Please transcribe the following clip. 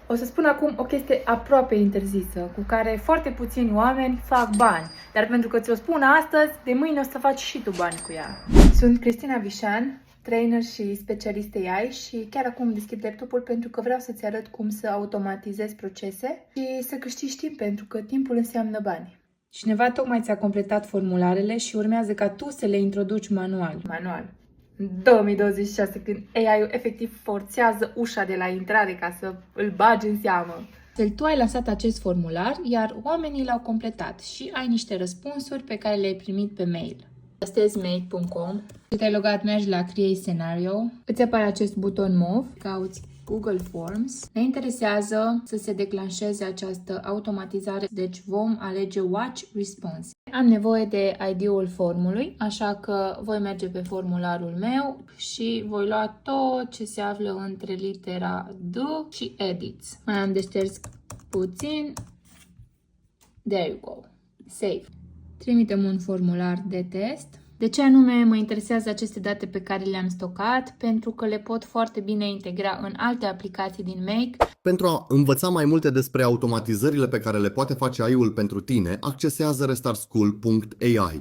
O să spun acum o chestie aproape interzisă, cu care foarte puțini oameni fac bani. Dar pentru că ți-o spun astăzi, de mâine o să faci și tu bani cu ea. Sunt Cristina Vișan, trainer și specialist AI și chiar acum deschid laptopul pentru că vreau să-ți arăt cum să automatizezi procese și să câștigi timp, pentru că timpul înseamnă bani. Cineva tocmai ți-a completat formularele și urmează ca tu să le introduci manual. În 2026, când AI-ul efectiv forțează ușa de la intrare ca să îl bagi în seamă. Tu ai lansat acest formular, iar oamenii l-au completat și ai niște răspunsuri pe care le-ai primit pe mail. Testezi mail.com, te-ai logat, mergi la Create Scenario, îți apare acest buton mov, cauți Google Forms. Ne interesează să se declanșeze această automatizare, deci vom alege Watch Response. Am nevoie de ID-ul formului, așa că voi merge pe formularul meu și voi lua tot ce se află între litera D și Edits. Mai am de șters puțin. There you go. Save. Trimitem un formular de test. De ce anume mă interesează aceste date pe care le-am stocat? Pentru că le pot foarte bine integra în alte aplicații din Make. Pentru a învăța mai multe despre automatizările pe care le poate face AI-ul pentru tine, accesează restartschool.ai.